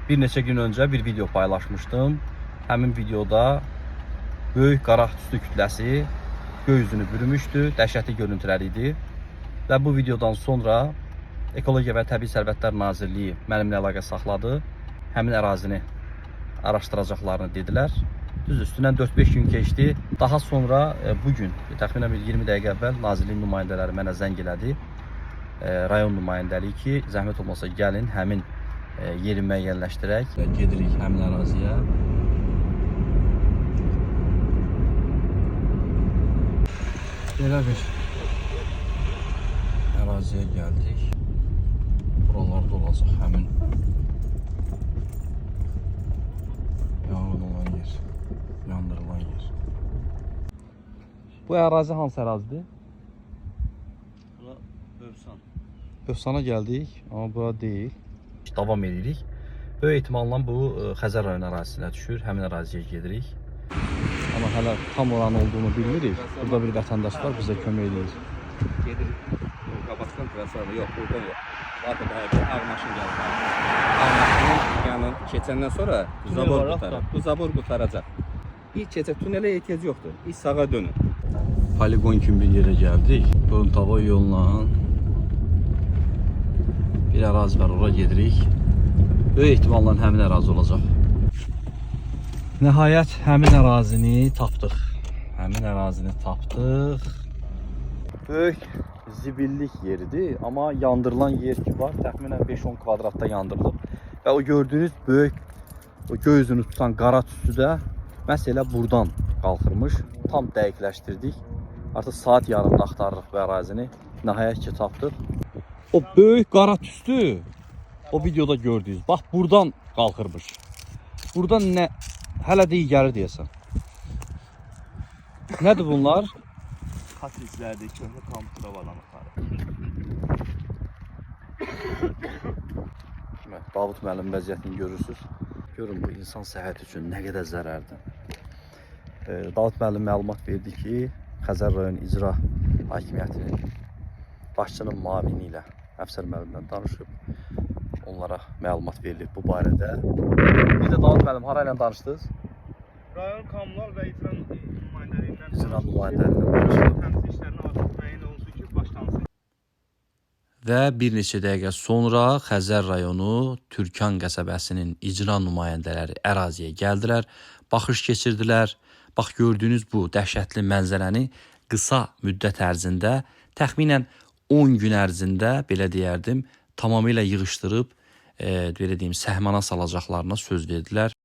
Bir neçə gün öncə bir video paylaşmışdım. Həmin videoda böyük qara tüstü kütləsi göy üzünü bürümüşdü, dəhşətli görüntülər idi. Və bu videodan sonra Ekologiya və Təbii Sərvətlər Nazirliyi mənimlə əlaqə saxladı. Həmin ərazini araşdıracaqlarını dedilər. Düz üstündən 4-5 gün keçdi. Daha sonra bugün, təxminən 20 dəqiqə əvvəl Nazirliyin nümayəndələri mənə zəng elədi. Rayon nümayəndəliyi ki, zəhmət olmasa gəlin, həmin yeri müəyyənləşdirək. Gedirik həmin əraziyə. Belə bir əraziyə gəldik. Buralarda olacaq həmin yanğın olan yer, yandırılan yer. Bu ərazi hansı ərazidir? Bura Övsan. Övsana gəldik, amma bura deyil. Davam edirik. Böyük ehtimalla bu Xəzər rayon ərazisinə düşür. Həmin əraziyə gedirik. Amma hələ tam oranın olduğunu bilmirik. Burada bir vətəndaş var, bizə kömək edir. Gedirik. Qabaqdan trasada yox, burada yox. Bakın daha bir ağ maşın gəldi. Ağ maşının yanı keçəndən sonra zabor qutarır. Bu zabor qutaracaq. İlk keçə tünelə ehtiyac yoxdur. İlk sağa dönün. Poligon kimi bir yerə gəldik. Burun-tava yolla bir ərazi var, oraya gedirik. Böyük ehtimalla həmin ərazi olacaq. Nəhayət həmin ərazini tapdıq. Həmin ərazini tapdıq. Böyük zibillik yeridir, amma yandırılan yer ki var, təxminən 5-10 kvadratda yandırılıb. Və o gördüyünüz böyük, o göy üzünü tutan qara tüstü də məhz elə buradan qalxırmış. Tam dəqiqləşdirdik. Artıq saat yarımda axtarırıq bu ərazini. Nəhayət ki tapdıq. O böyük qara tüstü, o videoda gördünüz. Bax buradan qalxırmış. Buradan nə hələ deyil gəlir deyəsən. Nədir bunlar? Katrizlərdir, köhnə kampura balanıqları. Davud müəllim vəziyyətini görürsünüz. Görün bu insan səhhəti üçün nə qədər zərərdir. Davud müəllim məlumat verdi ki, Xəzər rayon icra hakimiyyətinin başçının müavini ilə əfsər müəllimlə danışıb. Onlara məlumat verilib bu barədə. Bir də Davud müəllim hara ilə danışdınız? Rayon kommunal və icra nümayəndəliyindən İcra nümayəndəliyindən danışdınız. təmsil işlərinə artıq müəyyən olsun ki, başlansın. Və bir neçə dəqiqə sonra Xəzər rayonu Türkan qəsəbəsinin icra nümayəndələri əraziyə gəldilər, baxış keçirdilər. Bax gördüyünüz bu dəhşətli mənzərəni qısa müddət ərzində, təxminən 10 gün ərzində belə deyərdim, tamamilə yığışdırıb, belə deyim, səhmana salacaqlarına söz verdilər.